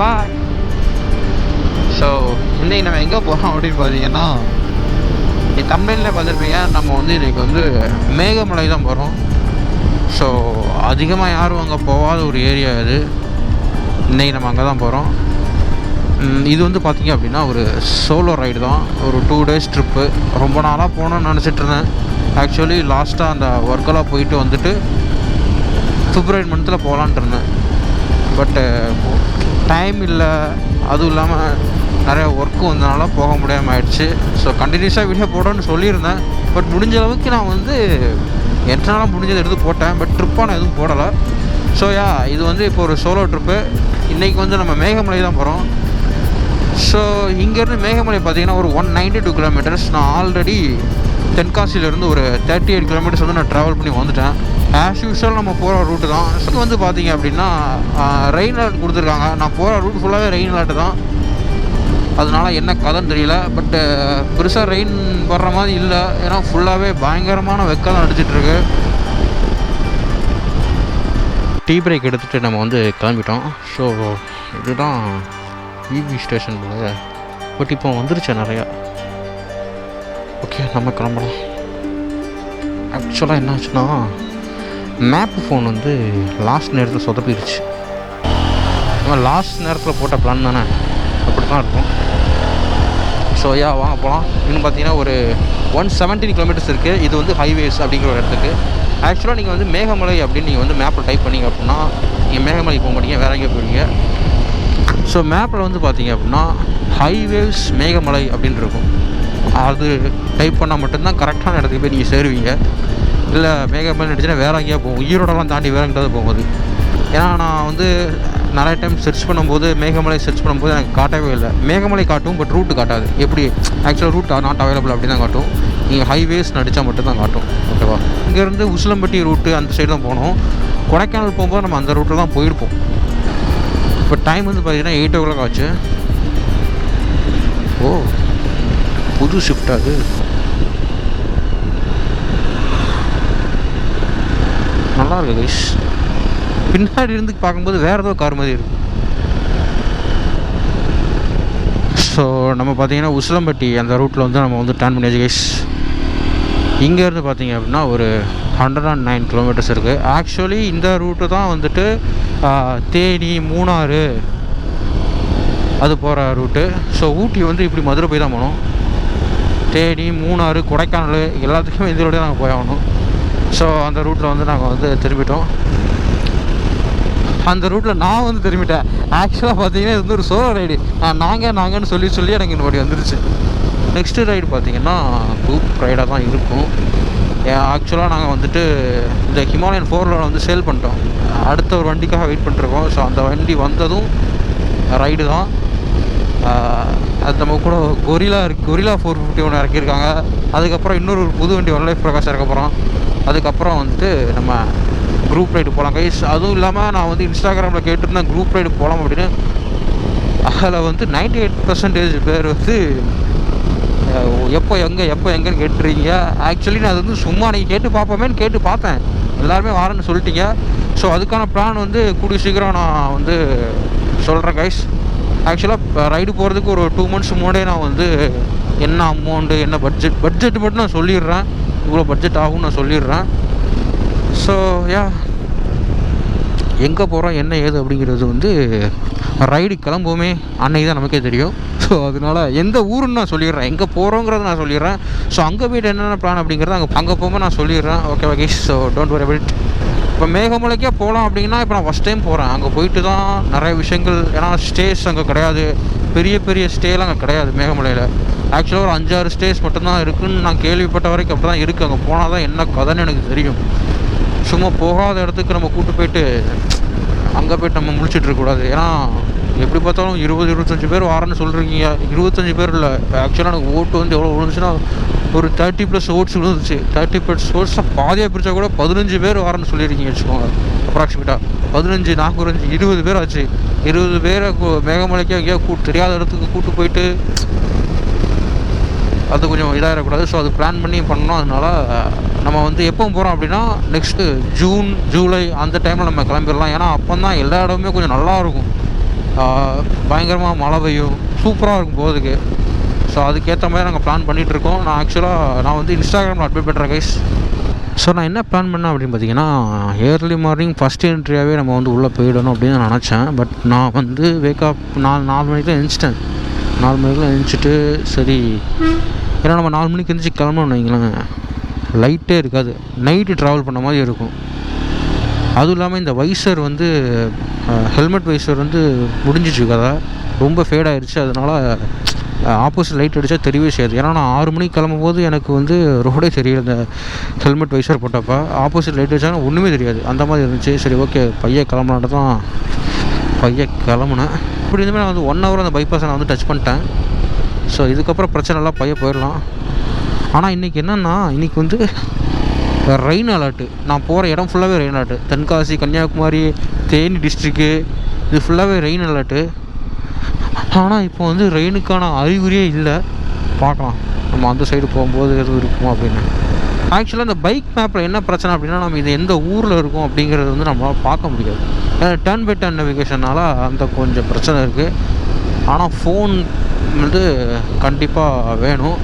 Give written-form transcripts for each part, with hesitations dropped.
பாய். So இன்றைக்கி நம்ம எங்கே போகிறோம் அப்படின்னு பார்த்தீங்கன்னா, தமிழில் பார்த்துருப்பீங்க, நம்ம வந்து இன்றைக்கி வந்து மேகமலை தான் போகிறோம். ஸோ அதிகமாக யாரும் அங்கே போகாத ஒரு ஏரியா இது. இன்றைக்கி நம்ம அங்கே தான் போகிறோம். இது வந்து பார்த்திங்க அப்படின்னா ஒரு சோலோ ரைடு தான், ஒரு 2 days ட்ரிப்பு. ரொம்ப நாளாக போகணுன்னு நினச்சிட்டு இருந்தேன். ஆக்சுவலி லாஸ்ட்டாக அந்த ஒர்க்கெல்லாம் போயிட்டு வந்துட்டு February மந்தில் போகலான்ட்டு இருந்தேன். பட்டு டைம் இல்லை, அதுவும் இல்லாமல் நிறைய ஒர்க்கு வந்தனால போக முடியாமல் ஆயிடுச்சு. ஸோ கண்டினியூஸாக வீடியோ போடணும்னு சொல்லியிருந்தேன். பட் முடிஞ்ச அளவுக்கு நான் வந்து எத்தனாலும் முடிஞ்சதை எடுத்து போட்டேன். பட் ட்ரிப்பாக நான் எதுவும் போடலை. ஸோ இது வந்து இப்போ ஒரு சோலோ ட்ரிப்பு. இன்றைக்கி வந்து நம்ம மேகமலை தான் போகிறோம். ஸோ இங்கேருந்து மேகமலை பார்த்திங்கன்னா ஒரு 192 kilometers. நான் ஆல்ரெடி தென்காசியிலேருந்து ஒரு 38 kilometers வந்து நான் ட்ராவல் பண்ணி வந்துட்டேன். ஆஸ் யூஷுவல் நம்ம போகிற ரூட்டு தான். ஸோ வந்து பார்த்திங்க அப்படின்னா ரெயின் அலர்ட் கொடுத்துருக்காங்க. நான் போகிற ரூட் ஃபுல்லாகவே ரெயின் அலர்ட் தான். அதனால் என்ன கதைன்னு தெரியல. பட்டு பெருசாக ரெயின் வர்ற மாதிரி இல்லை. ஏன்னா ஃபுல்லாகவே பயங்கரமான வெக்கம் தான் அடிச்சிட்ருக்கு. டீ பிரேக் எடுத்துகிட்டு நம்ம வந்து கிளம்பிட்டோம். ஸோ இதுதான் இவி ஸ்டேஷன் போல. பட் இப்போ வந்துருச்சு நிறையா. ஓகே, நம்ம கிளம்பலாம். ஆக்சுவலாக என்ன ஆச்சுன்னா, மேப்பு ஃபோன் வந்து லாஸ்ட் நேரத்தில் சொதப்பிடுச்சு. நம்ம லாஸ்ட் நேரத்தில் போட்ட பிளான் தானே, அப்படி தான் இருக்கும். ஸோ வாங்க போகலாம். இன்னும் பார்த்தீங்கன்னா ஒரு 117 kilometers இருக்குது. இது வந்து ஹைவேஸ் அப்படிங்கிற ஒரு இடத்துக்கு. ஆக்சுவலாக நீங்கள் வந்து மேகமலை அப்படின்னு நீங்கள் வந்து மேப்பில் டைப் பண்ணிங்க அப்படின்னா நீங்கள் மேகமலை போக மாட்டீங்க, வேறு எங்கேயோ போவீங்க. ஸோ மேப்பில் வந்து பார்த்தீங்க அப்படின்னா ஹைவேஸ் மேகமலை அப்படின்னு இருக்கும். அது டைப் பண்ணால் மட்டும்தான் கரெக்டான இடத்துக்கு போய் நீங்கள் சேருவீங்க. இல்லை மேகமலை நடிச்சுன்னா வேறு எங்கேயா போகும், ஈரோடெல்லாம் தாண்டி வேறு எங்கேயாவது போகுது. ஏன்னா நான் வந்து நிறைய டைம் சர்ச் பண்ணும்போது மேகமலை சர்ச் பண்ணும்போது எனக்கு காட்டவே இல்லை. மேகமலை காட்டும், பட் ரூட்டு காட்டாது. எப்படி ஆக்சுவலாக ரூட் நாட் அவைலபிள் அப்படி தான் காட்டும். நீங்கள் ஹைவேஸ் நடித்தா மட்டும்தான் காட்டும். ஓகேவா? இங்கேருந்து உசிலம்பட்டி ரூட்டு அந்த சைடு தான் போனோம். கொடைக்கானல் போகும்போது நம்ம அந்த ரூட்டில் தான் போயிருப்போம். இப்போ டைம் வந்து பார்த்தீங்கன்னா 8 o'clock ஆச்சு. ஓ, புது ஷிஃப்ட் அது. நல்லா இருக்கு கைஸ். பின்னாடி இருந்து பார்க்கும்போது வேறு ஏதோ கார் மாதிரி இருக்குது. ஸோ நம்ம பார்த்தீங்கன்னா உசிலம்பட்டி அந்த ரூட்டில் வந்து நம்ம வந்து டர்ன் பண்ணியாச்சு கைஸ். இங்கேருந்து பார்த்தீங்க அப்படின்னா ஒரு 109 kilometers இருக்குது. ஆக்சுவலி இந்த ரூட்டு தான் வந்துட்டு தேனி, மூணாறு அது போகிற ரூட்டு. ஸோ ஊட்டி வந்து இப்படி மதுரை போய் தான் போகணும். தேனி, மூணாறு, கொடைக்கானல் எல்லாத்துக்குமே இந்த ரூட்டே நாங்கள் போய் ஆகணும். ஸோ அந்த ரூட்டில் வந்து நாங்கள் வந்து திரும்பிட்டோம். அந்த ரூட்டில் நான் வந்து திரும்பிட்டேன். ஆக்சுவலாக பார்த்தீங்கன்னா இது வந்து ஒரு சோலோ ரைடு. நாங்கன்னு சொல்லி எனக்கு இந்த வாட்டி வந்துருச்சு. நெக்ஸ்ட்டு ரைடு பார்த்திங்கன்னா குரூப் ரைடாக தான் இருக்கும். ஆக்சுவலாக நாங்கள் வந்துட்டு இந்த ஹிமாலயன் 4 வந்து சேல் பண்ணிட்டோம். அடுத்த ஒரு வண்டிக்காக வெயிட் பண்ணிட்டுருக்கோம். ஸோ அந்த வண்டி வந்ததும் ரைடு தான். அது நம்ம கூட கொரிலா 451 இறக்கியிருக்காங்க. அதுக்கப்புறம் இன்னொரு புது வண்டி வனலைஃப் பிரகாஷ் இறக்க போகிறோம். அதுக்கப்புறம் வந்துட்டு நம்ம குரூப் ரைடு போகலாம் கைஸ். அதுவும் இல்லாமல் நான் வந்து இன்ஸ்டாகிராமில் கேட்டிருந்தேன் குரூப் ரைடு போகலாம் அப்படின்னு. அதில் வந்து 98% பேர் வந்து எப்போ எங்கேன்னு கேட்டுருக்கீங்க. ஆக்சுவலி நான் அது வந்து சும்மா நீங்கள் கேட்டு பார்ப்போமேன்னு கேட்டு பார்த்தேன். எல்லாருமே வரேன்னு சொல்லிட்டீங்க. ஸோ அதுக்கான பிளான் வந்து கூடிய சீக்கிரம் நான் வந்து சொல்கிறேன் கைஸ். ஆக்சுவலாக ரைடு போகிறதுக்கு ஒரு 2 months முன்னாடியே நான் வந்து என்ன அமௌண்ட்டு, என்ன பட்ஜெட் மட்டும் நான் சொல்லிடுறேன். இவ்வளோ பட்ஜெட் ஆகும்னு நான் சொல்லிடுறேன். ஸோ எங்கே போகிறோம் என்ன ஏது அப்படிங்கிறது வந்து ரைடு கிளம்புவோமே அன்னைக்கு தான் நமக்கே தெரியும். ஸோ அதனால் எந்த ஊருன்னு நான் சொல்லிடுறேன், எங்கே போகிறோங்கிறத நான் சொல்லிடுறேன். ஸோ அங்கே போய்ட்டு என்னென்ன பிளான் அப்படிங்கிறத அங்கே போகும்போது நான் சொல்லிடுறேன். Okay guys, so don't worry about it. இப்போ மேகமலைக்கே போகலாம் அப்படின்னா இப்போ நான் ஃபஸ்ட் டைம் போகிறேன். அங்கே போயிட்டு தான் நிறைய விஷயங்கள், ஏன்னா ஸ்டேஸ் அங்கே கிடையாது, பெரிய ஸ்டேலாம் அங்கே கிடையாது மேகமலையில். ஆக்சுவலாக ஒரு 5-6 ஸ்டேஸ் மட்டும்தான் இருக்குதுன்னு நான் கேள்விப்பட்ட வரைக்கும் அப்படி தான் இருக்குது. அங்கே போனால் தான் என்ன கதைன்னு எனக்கு தெரியும். சும்மா போகாத இடத்துக்கு நம்ம கூப்பிட்டு போயிட்டு அங்கே போய்ட்டு நம்ம முடிச்சிட்ருக்கக்கூடாது. ஏன்னா எப்படி பார்த்தாலும் 20-25 பேர் வரேன்னு சொல்கிறீங்க. 25 பேர் இல்லை, ஆக்சுவலாக எனக்கு ஓட்டு வந்து எவ்வளோ விழுந்துச்சுன்னா ஒரு 30+ ஓட்ஸ் விழுந்துச்சு. 30+ ஓட்ஸாக பாதியாக பிரித்தா கூட 15 பேர் வரேன்னு சொல்லியிருக்கீங்க வச்சுக்கோங்க. அப்ராக்சிமேட்டாக 15 4 20 பேர் ஆச்சு. 20 பேரை மேகமலைக்கே எங்கேயோ தெரியாத இடத்துக்கு கூப்பிட்டு போயிட்டு அது கொஞ்சம் இதாகிடக்கூடாது. ஸோ அது பிளான் பண்ணி பண்ணோம். அதனால் நம்ம வந்து எப்போ போகிறோம் அப்படின்னா நெக்ஸ்ட்டு ஜூன் ஜூலை அந்த டைமில் நம்ம கிளம்பிடலாம். ஏன்னா அப்போ தான் எல்லா இடமுமே கொஞ்சம் நல்லாயிருக்கும். பயங்கரமாக மழை பெய்யும், சூப்பராக இருக்கும் போகிறதுக்கு. ஸோ அதுக்கேற்ற மாதிரி நாங்கள் பிளான் பண்ணிகிட்ருக்கோம். நான் வந்து இன்ஸ்டாகிராமில் அப்டேட் பண்ணுறேன் கைஸ். ஸோ நான் என்ன பிளான் பண்ணேன் அப்படின்னு பார்த்தீங்கன்னா, ஏர்லி மார்னிங் ஃபஸ்ட் என்ட்ரியாகவே நம்ம வந்து உள்ளே போயிடணும் அப்படின்னு நான் நினச்சேன். பட் நான் வந்து வேக்கப் 4 மணிக்கெலாம் எழுந்திச்சிட்டேன். 4 மணிக்கெலாம் எழுந்திரிச்சிட்டு சரி, ஏன்னா நம்ம 4 மணிக்கு எழுந்திரிச்சி கிளம்பணும்னு வைங்களேன், லைட்டே இருக்காது, நைட்டு ட்ராவல் பண்ண மாதிரி இருக்கும். அதுவும் இல்லாமல் இந்த வைசர் வந்து ஹெல்மெட் வைசர் வந்து முடிஞ்சிச்சு கதை, ரொம்ப ஃபேட் ஆகிடுச்சு. அதனால் ஆப்போசிட் லைட் அடித்தா தெரியவே செய்யாது. ஏன்னா நான் 6 மணிக்கு கிளம்பும் போது எனக்கு வந்து ரோடே தெரியல. இந்த ஹெல்மெட் வைசர் போட்டப்போ ஆப்போசிட் லைட் அடித்தாலும் ஒன்றுமே தெரியாது, அந்த மாதிரி இருந்துச்சு. சரி ஓகே, கிளம்பலான்ட்டு தான் கிளம்புனேன். இப்படி இருந்துமே நான் வந்து 1 ஹவர் அந்த பைபாஸை நான் வந்து டச் பண்ணிட்டேன். ஸோ இதுக்கப்புறம் பிரச்சனைலாம் போயிடலாம். ஆனால் இன்றைக்கி என்னென்னா, இன்றைக்கி வந்து ரெயின் அலர்ட்டு. நான் போகிற இடம் ஃபுல்லாகவே ரெயின் அலர்ட்டு. தென்காசி, கன்னியாகுமரி, தேனி டிஸ்ட்ரிக்கு, இது ஃபுல்லாகவே ரெயின் அலர்ட்டு. ஆனால் இப்போ வந்து ரெயினுக்கான அறிகுறியே இல்லை. பார்க்கலாம் நம்ம அந்த சைடு போகும்போது எதுவும் இருக்குமோ அப்படின்னு. ஆக்சுவலாக இந்த பைக் மேப்பில் என்ன பிரச்சனை அப்படின்னா, நம்ம இது எந்த ஊரில் இருக்கும் அப்படிங்கிறது வந்து நம்மளால் பார்க்க முடியாது. ஏன்னா டர்ன் பை டர்ன் நேவிகேஷனால் அந்த கொஞ்சம் பிரச்சனை இருக்குது. ஆனால் ஃபோன் வந்து கண்டிப்பாக வேணும்.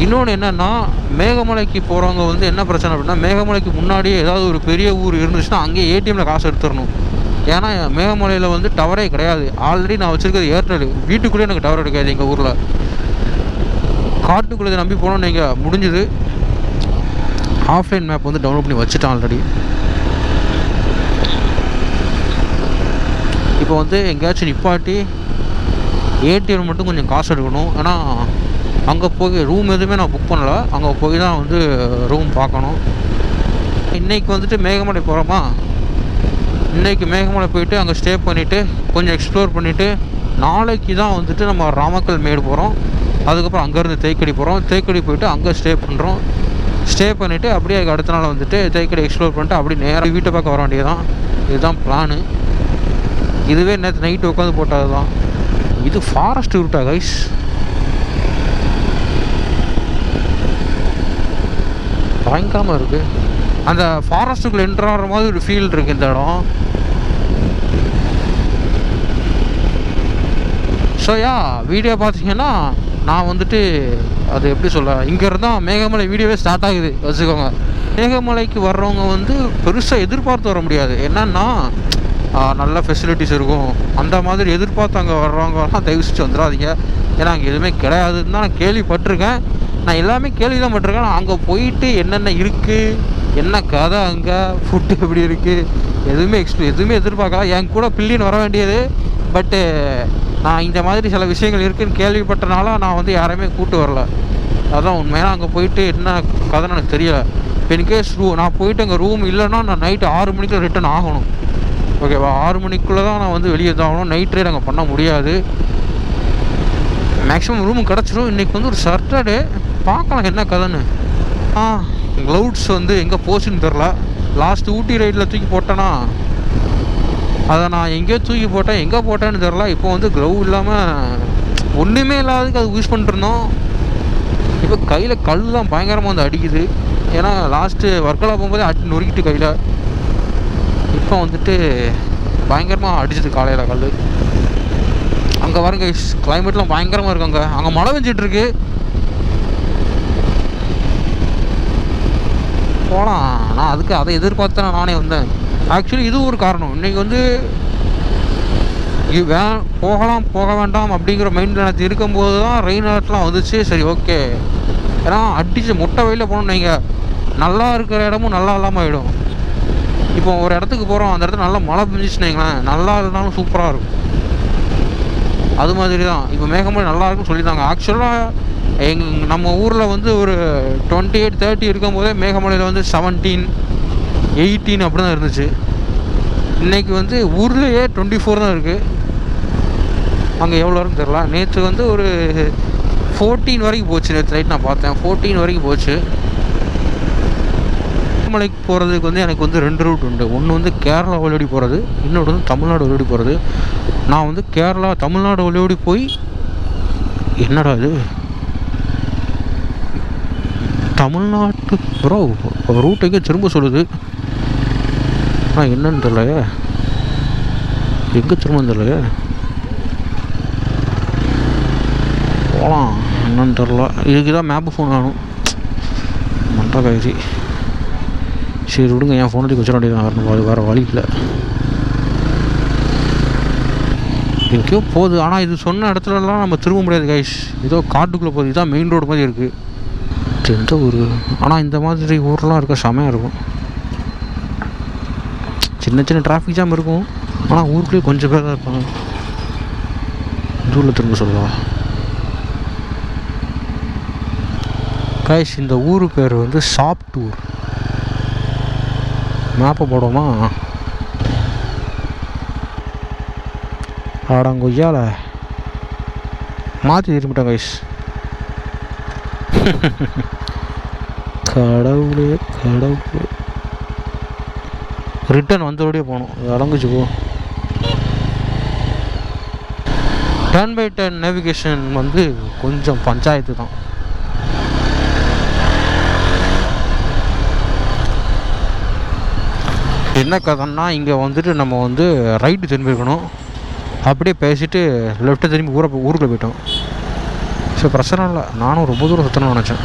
இன்னொன்று என்னென்னா, மேகமலைக்கு போகிறவங்க வந்து என்ன பிரச்சனை அப்படின்னா, மேகமலைக்கு முன்னாடியே ஏதாவது ஒரு பெரிய ஊர் இருந்துச்சுன்னா அங்கேயே ஏடிஎம்மில் காசு எடுத்துடணும். ஏன்னா மேகமலையில் வந்து டவரே கிடையாது. ஆல்ரெடி நான் வச்சுருக்கிறது ஏர்டெல், வீட்டுக்குள்ளேயே எனக்கு டவர் கிடைக்காது எங்கள் ஊரில். காட்டுக்குள்ளே நம்பி போனோன்னு நீங்கள் முடிஞ்சுது. ஆஃப்லைன் மேப் வந்து டவுன்லோட் பண்ணி வச்சுட்டேன் ஆல்ரெடி. இப்போ வந்து எங்கேயாச்சும் நிப்பாட்டி ஏடிஎம் மட்டும் கொஞ்சம் காசு எடுக்கணும். ஏன்னா அங்கே போய் ரூம் எதுவுமே நான் புக் பண்ணலை, அங்கே போய் தான் வந்து ரூம் பார்க்கணும். இன்றைக்கி வந்துட்டு மேகமலை போகிறோமா, இன்றைக்கி மேகமலை போயிட்டு அங்கே ஸ்டே பண்ணிவிட்டு கொஞ்சம் எக்ஸ்ப்ளோர் பண்ணிவிட்டு, நாளைக்கு தான் வந்துட்டு நம்ம ராமக்கல் மேடு போகிறோம். அதுக்கப்புறம் அங்கேருந்து தேக்கடி போகிறோம். தேக்கடி போயிட்டு அங்கே ஸ்டே பண்ணுறோம். ஸ்டே பண்ணிவிட்டு அப்படியே அடுத்த நாள் வந்துட்டு தேக்கடி எக்ஸ்ப்ளோர் பண்ணிட்டு அப்படி நேராக வீட்டை பார்க்க வர வேண்டியது தான். இதுதான் பிளானு. இதுவே நேற்று நைட்டு உட்காந்து போட்டது தான். இது ஃபாரஸ்ட் ரூட்டா கைஸ்? பயங்கரமாக இருக்குது. அந்த ஃபாரஸ்ட்டுக்குள்ளே என்ட்ரு ஆகிற மாதிரி ஒரு ஃபீல் இருக்குது இந்த இடம். ஸோ வீடியோ பார்த்தீங்கன்னா, நான் வந்துட்டு அது எப்படி சொல்ல, இங்கேருந்து தான் மேகமலை வீடியோவே ஸ்டார்ட் ஆகுது வச்சுக்கோங்க. மேகமலைக்கு வர்றவங்க வந்து பெருசாக எதிர்பார்த்து வர முடியாது. என்னன்னா நல்ல ஃபெசிலிட்டிஸ் இருக்கும் அந்த மாதிரி எதிர்பார்த்து அங்கே வர்றவங்கலாம் தயவு செஞ்சு வந்துடாதீங்க. ஏன்னா அங்கே எதுவுமே கிடையாதுன்னு தான் நான் கேள்விப்பட்டிருக்கேன். நான் எல்லாமே கேள்வி தான் பட்டிருக்கேன். நான் அங்கே போயிட்டு என்னென்ன இருக்குது, என்ன கதை, அங்கே ஃபுட்டு எப்படி இருக்குது, எதுவுமே எதிர்பார்க்கலாம். என் கூட பில்லின்னு வர வேண்டியது. பட்டு நான் இந்த மாதிரி சில விஷயங்கள் இருக்குதுன்னு கேள்விப்பட்டனால நான் வந்து யாரையுமே கூப்பிட்டு வரல. அதுதான் உண்மையாக அங்கே போயிட்டு என்ன கதைன்னு எனக்கு தெரியலை. இன்கேஸ் நான் போயிட்டு அங்கே ரூம் இல்லைன்னா நான் நைட்டு 6 மணிக்கு ரிட்டர்ன் ஆகணும். ஓகேவா? 6 மணிக்குள்ளே தான் நான் வந்து வெளியே தாகணும். நைட் ரைட் அங்கே பண்ண முடியாது. மேக்ஸிமம் ரூம் கிடச்சிடும். இன்றைக்கி வந்து ஒரு சாட்டர்டே, பார்க்கலாம் என்ன கதைன்னு. க்ளவுட்ஸ் வந்து எங்கே போச்சுன்னு தெரில. லாஸ்ட்டு ஊட்டி ரைடில் தூக்கி போட்டேன்னா அதை நான் எங்கேயோ தூக்கி போட்டேன், எங்கே போட்டேன்னு தெரில. இப்போ வந்து க்ளவ் இல்லாமல் ஒன்றுமே இல்லாததுக்கு அது யூஸ் பண்ணிட்டுருந்தோம். இப்போ கையில் கல் தான் பயங்கரமாக வந்து அடிக்குது. ஏன்னா லாஸ்ட்டு ஒர்க்கெல்லாம் போகும்போதே அடி நொறுக்கிட்டு கையில். இப்போ வந்துட்டு பயங்கரமாக அடிச்சது காலையில் கல். அங்கே பாருங்க, கிளைமேட்லாம் பயங்கரமாக இருக்குங்க. அங்கே மழை பெஞ்சிட்ருக்கு. போகலாம். நான் அதுக்கு அதை எதிர்பார்த்து நானே வந்தேன். ஆக்சுவலி இது ஒரு காரணம். இன்றைக்கி வந்து போகலாம் போக வேண்டாம் அப்படிங்கிற மைண்டில் எனக்கு இருக்கும்போது தான் ரெயின் அலர்ட்லாம் வந்துச்சு. சரி ஓகே, ஏன்னா அடிச்சு மொட்டை வெயிலில் போகணும்னு நீங்கள் நல்லா இருக்கிற இடமும் நல்லா இல்லாமல் ஆகிடும். இப்போ ஒரு இடத்துக்கு போகிறோம், அந்த இடத்துல நல்லா மழை பெஞ்சிச்சுன்னு வைங்களேன், நல்லா இருந்தாலும் சூப்பராக இருக்கும். அது மாதிரி தான் இப்போ மேகமலை நல்லா இருக்குன்னு சொல்லியிருந்தாங்க. ஆக்சுவலாக நம்ம ஊரில் வந்து ஒரு 28-30 இருக்கும்போதே மேகமலையில் வந்து 17, 18 அப்படி தான் இருந்துச்சு. இன்றைக்கி வந்து ஊர்லேயே 24 தான் இருக்குது. அங்கே எவ்வளோ இருக்குன்னு தெரில. நேற்று வந்து ஒரு 14 வரைக்கும் போச்சு. நேற்று நைட் நான் பார்த்தேன், 14 வரைக்கும் போச்சு. மேகமலைக்கு போகிறதுக்கு வந்து எனக்கு வந்து 2 ரூட் உண்டு. ஒன்று வந்து கேரளா வழியோடி போகிறது, இன்னொன்று வந்து தமிழ்நாடு வழியோடி போகிறது. நான் வந்து தமிழ்நாடு வழியோடி போய், என்னடா இது தமிழ்நாட்டு ப்ரோ ரூட் எங்கே திரும்ப சொல்லுது. என்னன்னு தெரியலையே, எங்கே திரும்ப தெரியலையே. என்னன்னு தெரில. இதுக்கு தான் மேப்பு ஃபோன் வேணும். மண்டா காய்ச்சி. சரி விடுங்க, என் ஃபோனுக்கு வச்சிட வேண்டியது வரணும். அது வேறு வழி இல்லை. எங்கேயோ போகுது. ஆனால் இது சொன்ன இடத்துலலாம் நம்ம திரும்ப முடியாது கைஸ். ஏதோ காட்டுக்குள்ளே போகுது. இதுதான் மெயின் ரோடு மாதிரி இருக்குது. எந்த ஊர்? ஆனால் இந்த மாதிரி ஊர்லாம் இருக்க செமையாக இருக்கும். சின்ன சின்ன டிராஃபிக் ஜாம் இருக்கும். ஆனால் ஊருக்குள்ளேயே கொஞ்சம் பேர் தான் இருப்பாங்க. இந்த ஊரில் திரும்ப சொல்லலாம் கைஸ். இந்த ஊர் பேர் வந்து சாப்டூர். மேப்பை போடுவோமா? ஆடாங்கொய்யால மாற்றி திரும்பிட்டேன் கைஸ். கடவுளே கடவுளே. ரிட்டன் வந்தோடய போகணும். அடங்குச்சு போ. டர்ன் பை டர்ன் நேவிகேஷன் வந்து கொஞ்சம் பஞ்சாயத்து தான். என்ன கதைன்னா, இங்கே வந்துட்டு நம்ம வந்து ரைட்டு திரும்பியிருக்கணும். அப்படியே பேசிட்டு லெஃப்ட்டு திரும்பி ஊருக்குள்ளே போயிட்டோம். ஸோ பிரச்சனை இல்லை. நானும் ரொம்ப தூரம் சுற்றணும்னு நினச்சேன்.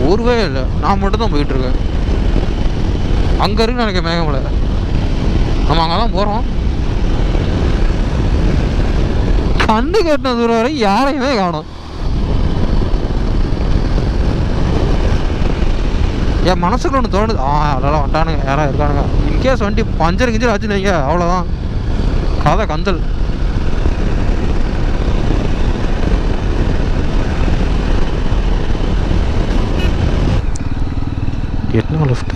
ஊருவே இல்லை, நான் மட்டும் தான் போயிட்டுருக்கேன். அங்கே இருக்குன்னு நினைக்க மேகமலை. நம்ம அங்கே தான் போகிறோம். கண்டு கட்டின தூரம் வரை யாரையுமே காணும். என் மனசுக்கு ஒன்று தோணுது. அதெல்லாம் வந்துட்டானுங்க, யாராவது இருக்கானுங்க. இன்கேஸ் வண்டி பஞ்சர் கிஞ்சர் ஆச்சுன்னு அவ்வளோதான், கதை கந்தல். என்ன லெஃப்ட்?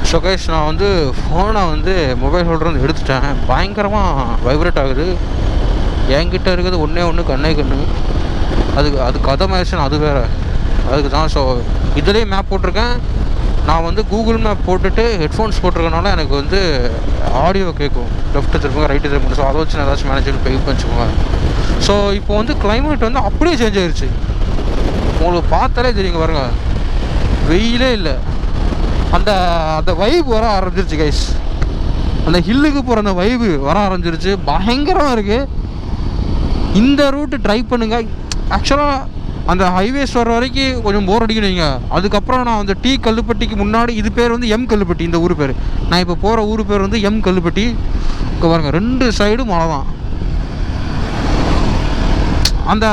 ஸோ கைஸ், நான் வந்து ஃபோனை வந்து மொபைல் ஹோல்டர் வந்து எடுத்துட்டேன். பயங்கரமாக வைப்ரேட் ஆகுது. என்கிட்ட இருக்குது ஒன்று கண்ணு. அது கதை மேஷன், அது வேறு. அதுக்கு தான். ஸோ இதுலேயே மேப் போட்டிருக்கேன். நான் வந்து கூகுள் மேப் போட்டுட்டு ஹெட்ஃபோன்ஸ் போட்டிருக்கனால எனக்கு வந்து ஆடியோ கேட்கும். லெஃப்ட்டு திரும்புங்க, ரைட்டு திரும்புங்க. ஸோ அதை வச்சு நான் ஏதாச்சும் மேனேஜர் பே பண்ணிச்சுக்கோங்க. ஸோ இப்போ வந்து கிளைமேட் வந்து அப்படியே சேஞ்ச் ஆயிடுச்சு. உங்களுக்கு பார்த்தாலே தெரியுங்க பாருங்க, வெயிலே இல்லை. அந்த வைப் வர ஆரம்பிச்சிருச்சு கைஸ். அந்த ஹில்லுக்கு போகிற அந்த வைப்பு வர ஆரம்பிச்சிருச்சு. பயங்கரமாக இருக்குது. இந்த ரூட்டு ட்ரை பண்ணுங்க. ஆக்சுவலாக அந்த ஹைவேஸ் வர வரைக்கும் கொஞ்சம் போர் அடிக்கணுங்க. அதுக்கப்புறம் நான் அந்த டி கல்லுப்பட்டிக்கு முன்னாடி, இது பேர் வந்து எம் கல்லுப்பட்டி. இந்த ஊர் பேர், நான் இப்போ போகிற ஊர் பேர் வந்து எம் கல்லுப்பட்டி. இங்கே பாருங்கள், 2 சைடும் மழை தான். அந்த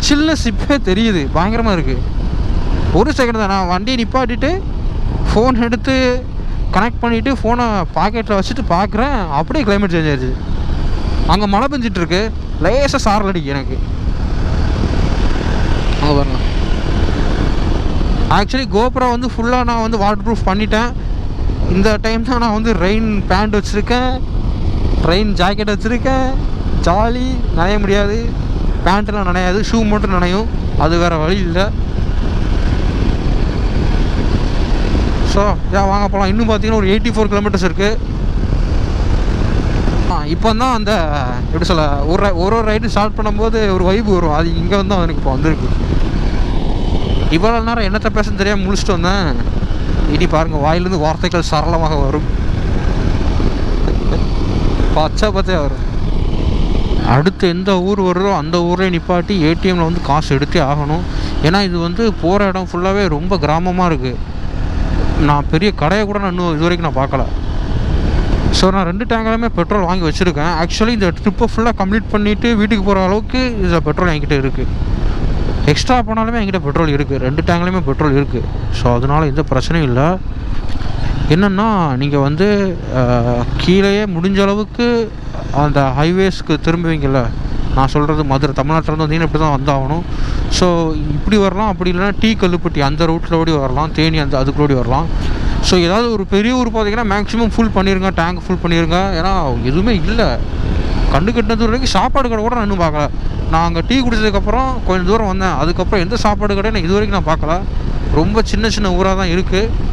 சில்னஸ் இப்போவே தெரியுது. பயங்கரமாக இருக்குது. ஒரு செகண்ட் தான். நான் வண்டியை நிப்பாட்டிட்டு ஃபோன் எடுத்து கனெக்ட் பண்ணிவிட்டு ஃபோனை பாக்கெட்டில் வச்சுட்டு பார்க்குறேன், அப்படியே கிளைமேட் சேஞ்ச் ஆயிடுச்சு. அங்கே மழை பெஞ்சிட்ருக்கு, லேசாக சாரல் அடிக்கு எனக்கு. அங்கே பாருங்க. ஆக்சுவலி கோப்ரா வந்து ஃபுல்லாக நான் வந்து வாட்டர் ப்ரூஃப் பண்ணிட்டேன். இந்த டைம் தான் நான் வந்து ரெயின் பேண்ட் வச்சுருக்கேன், ரெயின் ஜாக்கெட் வச்சுருக்கேன். ஜாலி. நனைய முடியாது, பேண்ட்டெல்லாம் நனையாது, ஷூ மட்டும் நனையும். அது வேறு வழி இல்லை. ஸோ வாங்க போகலாம். இன்னும் பார்த்தீங்கன்னா ஒரு 84 கிலோமீட்டர்ஸ் இருக்குது. இப்போ தான் அந்த எப்படி சொல்ல, ஒரு ரைடு ஸ்டார்ட் பண்ணும்போது ஒரு வைப்பு வரும். அது இங்கே வந்து எனக்கு இப்போ வந்திருக்கு. இவ்வளோ நேரம் என்னத்தை பேசன்னு தெரியாமல் முடிச்சுட்டு வந்தேன். இனி பாருங்கள், வாயிலேருந்து வார்த்தைகள் சரளமாக வரும். பச்சை வரும். அடுத்து எந்த ஊர் வருதோ அந்த ஊரே நிப்பாட்டி ஏடிஎம்மில் வந்து காசு எடுத்தே ஆகணும். ஏன்னா இது வந்து போகிற இடம் ஃபுல்லாகவே ரொம்ப கிராமமாக இருக்குது. நான் பெரிய கடையை கூட நான் இன்னும் இது வரைக்கும் நான் பார்க்கல. ஸோ நான் 2 டேங்க்லையுமே பெட்ரோல் வாங்கி வச்சுருக்கேன். ஆக்சுவலி இந்த ட்ரிப்பை ஃபுல்லாக கம்ப்ளீட் பண்ணிவிட்டு வீட்டுக்கு போகிற அளவுக்கு இந்த பெட்ரோல் என்கிட்ட இருக்குது. எக்ஸ்ட்ரா போனாலுமே என்கிட்ட பெட்ரோல் இருக்குது. 2 டேங்க்லையுமே பெட்ரோல் இருக்குது. ஸோ அதனால் எந்த பிரச்சனையும் இல்லை. என்னென்னா, நீங்கள் வந்து கீழேயே முடிஞ்ச அளவுக்கு அந்த ஹைவேஸ்க்கு திரும்புவீங்கள்ல, நான் சொல்கிறது மதுரை, தமிழ்நாட்டிலேருந்து வந்தீங்கன்னா இப்படி தான் வந்தாகணும். ஸோ இப்படி வரலாம், அப்படி இல்லைன்னா டி கல்லுப்பட்டி அந்த ரூட்டில் ஓடி வரலாம், தேனி அந்த அதுக்குள்ளோடி வரலாம். ஸோ ஏதாவது ஒரு பெரிய ஊர் பார்த்தீங்கன்னா மேக்ஸிமம் ஃபுல் பண்ணிடுங்க, டேங்க் ஃபுல் பண்ணிடுங்க. ஏன்னா எதுவுமே இல்லை. கண்டு கட்டின தூரம் வரைக்கும் சாப்பாடு கடை கூட நான் இன்னும் பார்க்கல. நான் அங்கே டீ குடிச்சதுக்கப்புறம் கொஞ்சம் தூரம் வந்தேன். அதுக்கப்புறம் எந்த சாப்பாடு கடை நான் இது வரைக்கும் நான் பார்க்கல. ரொம்ப சின்ன ஊராக தான் இருக்குது.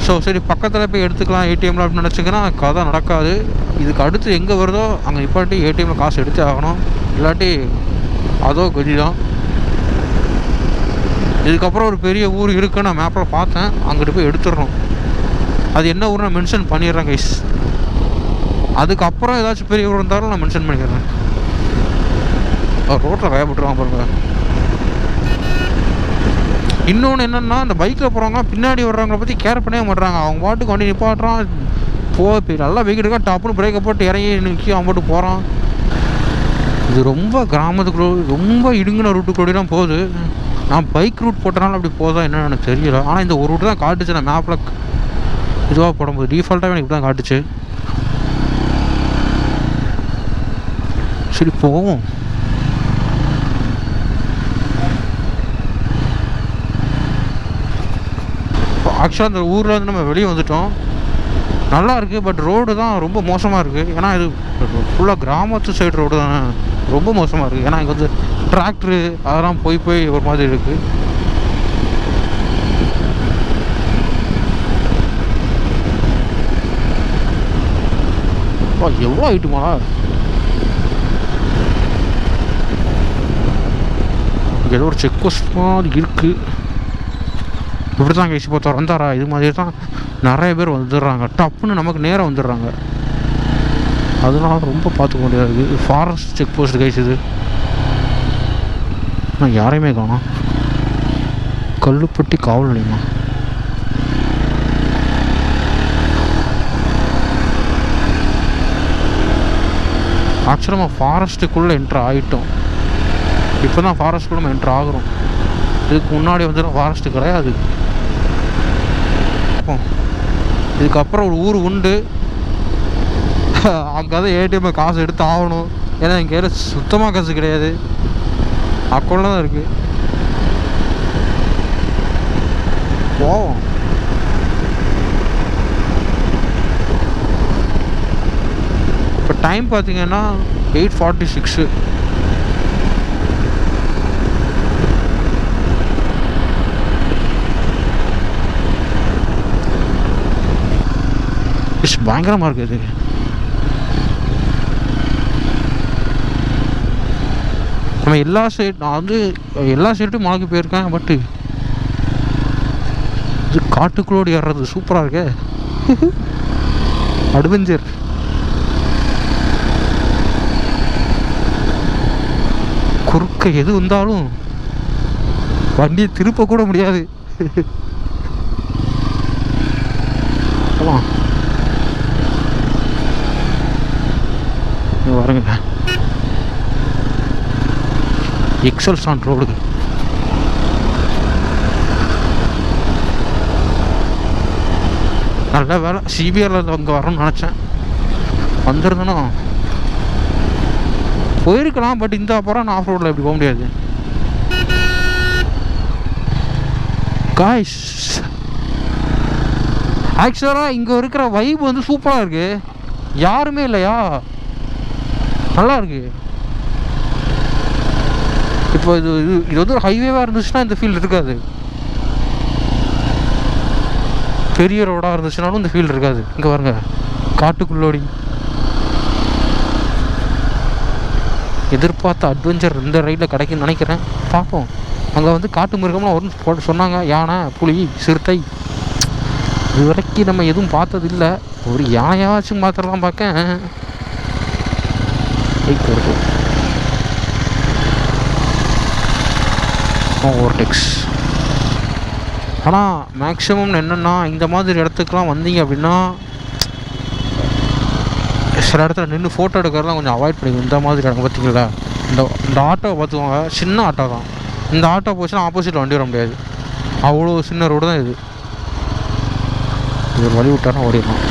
ஸோ சரி, பக்கத்தில் போய் எடுத்துக்கலாம் ஏடிஎம்மில் அப்படின்னு நினச்சிங்கன்னா கதை நடக்காது. இதுக்கு அடுத்து எங்கே வருதோ அங்கே நிப்பாட்டி ஏடிஎம்மில் காசு எடுத்தே ஆகணும். இல்லாட்டி அதோ கதி தான். இதுக்கப்புறம் ஒரு பெரிய ஊர் இருக்குன்னு நான் மேப்பில் பார்த்தேன். அங்கிட்டு போய் எடுத்துடணும். அது என்ன ஊர் நான் மென்ஷன் பண்ணிடுறேன் கைஸ். அதுக்கப்புறம் ஏதாச்சும் பெரிய ஊர் இருந்தாலும் நான் மென்ஷன் பண்ணிடுறேன். ரோட்டில் பயப்பட்டுருவான் பாருங்க. இன்னொன்று என்னென்னா, இந்த பைக்கில் போகிறவங்க பின்னாடி வர்றவங்களை பற்றி கேர் பண்ணவே மாட்டுறாங்க. அவங்க பாட்டுக்கு வண்டி நிப்பாட்டுறான், நல்லா வெயிட் இருக்கா, டப்புன்னு பிரேக்கை போட்டு இறங்கி நிற்கி அவன் போட்டு போகிறான். இது ரொம்ப கிராமத்துக்குள்ள ரொம்ப இடுங்கின ரூட்டுக்குள்ளலாம் போகுது. நான் பைக் ரூட் போட்டனால அப்படி போதா என்னன்னு எனக்கு தெரியல. ஆனால் இந்த ஒரு ரூட்டு தான் காட்டுச்சு. நான் மேப்பில் இதுவாக போடும்போது டிஃபால்ட்டாக எனக்கு இப்படி தான் காட்டுச்சு. சரி போவோம். ஆக்சுவலாக அந்த ஊரில் வந்து நம்ம வெளியே வந்துட்டோம். நல்லா இருக்குது. பட் ரோடு தான் ரொம்ப மோசமாக இருக்குது. ஏன்னா இது ஃபுல்லாக கிராமத்து சைடு ரோடு தானே, ரொம்ப மோசமாக இருக்குது. ஏன்னா இங்கே வந்து டிராக்டரு அதெல்லாம் போய் ஒரு மாதிரி இருக்குது. எவ்வளோ ஆகிட்டுமாடா. ஏதோ ஒரு செக் போஸ்ட் மாதிரி இருக்குது. இப்படி தான் கைஸ் இப்போ திறந்தாரா, இது மாதிரி தான் நிறைய பேர் வந்துடுறாங்க. டப்புன்னு நமக்கு நேரம் வந்துடுறாங்க. அதனால ரொம்ப பார்த்துக்க முடியாது. ஃபாரஸ்ட் செக் போஸ்ட் கைஸ் இது. நான் யாரையுமே காணோம். கல்லுப்பட்டி காவல் நிலையமா? ஆக்சுவலாக நம்ம ஃபாரஸ்ட்டுக்குள்ளே என்ட்ரு ஆகிட்டோம். இப்போ தான் ஃபாரஸ்ட்டுக்குள்ளே நம்ம என்ட்ரு ஆகிறோம். இதுக்கு முன்னாடி வந்து ஃபாரஸ்ட்டு கிடையாது. இதுக்கப்புறம் ஒரு ஊர் உண்டு. அங்கே தான் ஏடிஎம் காசு எடுத்து ஆகணும். ஏன்னா எங்கள் கையில் சுத்தமாக காசு கிடையாது. அக்கௌண்ட்டில் தான் இருக்குது. போவோம். இப்போ டைம் பார்த்தீங்கன்னா 8:46. பயங்கரமாக இருக்குது. நம்ம நான் வந்து எல்லா சைட்டும் மலைக்கு போயிருக்கேன். பட்டு இது காட்டுக்குள்ளோடு ஏறுறது சூப்பராக இருக்கே. அட்வென்ச்சர். குறுக்க எது வந்தாலும் வண்டியை திருப்ப கூட முடியாது. பாருங்க, எக்ஸல் சான் ரோடு. நல்ல வேலை சிபிஆரில் அங்கே வரணும்னு நினச்சேன். வந்துருந்தேன்னா போயிருக்கலாம். பட் இந்த அப்புறம் நான் ஆஃப் ரோடில் எப்படி போக முடியாது. காய்ஸ், ஆக்சுவலாக இங்கே இருக்கிற வைப் வந்து சூப்பராக இருக்குது. யாருமே இல்லையா, நல்லா இருக்கு. இப்போ இது வந்து ஒரு ஹைவேவாக இருந்துச்சுன்னா இந்த ஃபீல் இருக்காது. பெரிய ரோடாக இருந்துச்சுனாலும் இந்த ஃபீல் இருக்காது. இங்கே பாருங்க, காட்டுக்குள்ளோடி எதிர்பார்த்த அட்வென்ச்சர் இந்த ரைடில் கிடைக்குன்னு நினைக்கிறேன். பார்ப்போம். அங்கே வந்து காட்டு மிருகம்லாம் வரும்னு சொன்னாங்க. யானை, புலி, சிறுத்தை. இது வரைக்கும் நம்ம எதுவும் பார்த்தது இல்லை. ஒரு யானையாச்சும் பார்த்துடலாம் பார்க்க. ஓவர்டெக்ஸ். ஆனால் மேக்ஸிமம் என்னென்னா, இந்த மாதிரி இடத்துக்குலாம் வந்தீங்க அப்படின்னா சில இடத்துல நின்று ஃபோட்டோ எடுக்கிறதுலாம் கொஞ்சம் அவாய்ட் பண்ணிக்கணும். இந்த மாதிரி இடம் பார்த்தீங்களா, இந்த ஆட்டோவை பார்த்துக்கோங்க. சின்ன ஆட்டோ தான். இந்த ஆட்டோ போச்சுன்னா ஆப்போசிட்டில் வண்டி வர முடியாது. அவ்வளோ சின்ன ரோடு தான் இது. இது வழி விட்டாருன்னா ஓடிடலாம்.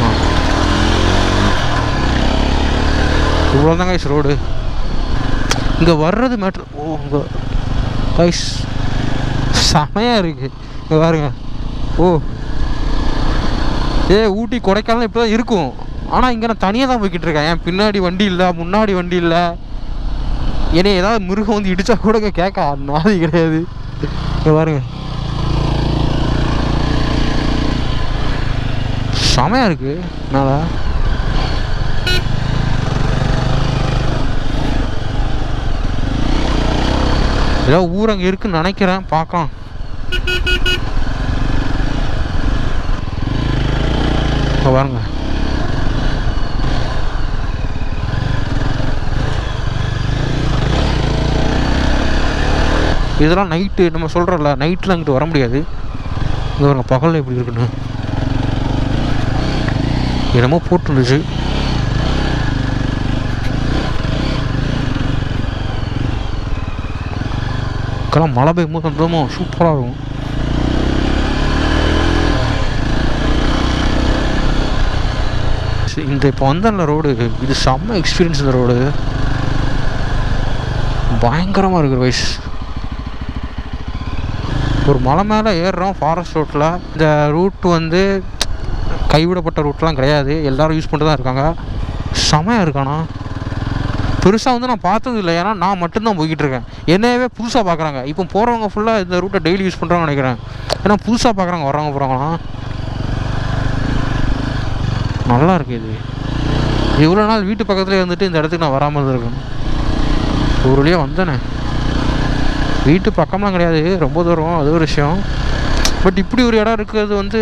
இவ்வளோ தான் கைஸ் ரோடு. இங்கே வர்றது மேட்ரு. இங்கே கைஸ் செமையாக இருக்குது. இங்கே பாருங்க. ஊட்டி கொடைக்கானல் இப்படி தான் இருக்கும். ஆனால் இங்கே நான் தனியாக தான் போய்கிட்டு இருக்கேன். என் பின்னாடி வண்டி இல்லை, முன்னாடி வண்டி இல்லை. ஏன்னா ஏதாவது மிருகம் வந்து இடித்தா கூட கேட்க மாதிரி கிடையாது. இங்கே பாருங்க, செமையாக இருக்குது. மேலே ஏதோ ஊர் அங்கே இருக்குன்னு நினைக்கிறேன். பார்க்கலாம். பாருங்க, இதெல்லாம் நைட்டு நம்ம சொல்கிறோம்ல, நைட்டில் அங்கிட்டு வர முடியாது. இங்கே பாருங்க பகலில் எப்படி இருக்குன்னு, என்னமோ போட்டுருந்துச்சு. இப்போலாம் மழை பெய்யும் போது வந்துமோ சூப்பராக இருக்கும். இந்த இப்போ வந்த ரோடு இது செம்ம எக்ஸ்பீரியன்ஸ். இந்த ரோடு பயங்கரமாக இருக்குது வயசு. ஒரு மலை மேலே ஏறுறோம் ஃபாரஸ்ட் ரோட்டில். இந்த ரூட் வந்து கைவிடப்பட்ட ரூட்லாம் கிடையாது, எல்லோரும் யூஸ் பண்ணிட்டு தான் இருக்காங்க. செமையாக இருக்காண்ணா. பெருசாக வந்து நான் பார்த்தது இல்லை, ஏன்னா நான் மட்டும்தான் போய்கிட்டு இருக்கேன். என்னையவே புதுசாக பார்க்குறாங்க. இப்போ போகிறவங்க ஃபுல்லாக இந்த ரூட்டை டெய்லி யூஸ் பண்ணுறாங்கன்னு நினைக்கிறேன். ஏன்னா புதுசாக பார்க்குறாங்க வர்றவங்க போகிறாங்கன்னா. நல்லா இருக்குது இது. இவ்வளோ நாள் வீட்டு பக்கத்துலேயே வந்துட்டு இந்த இடத்துக்கு நான் வராமல் இருந்திருக்கேன். ஒரு வழியாக வந்தேனே. வீட்டு பக்கம்லாம் கிடையாது, ரொம்ப தூரம், அது ஒரு விஷயம். பட் இப்படி ஒரு இடம் இருக்கிறது வந்து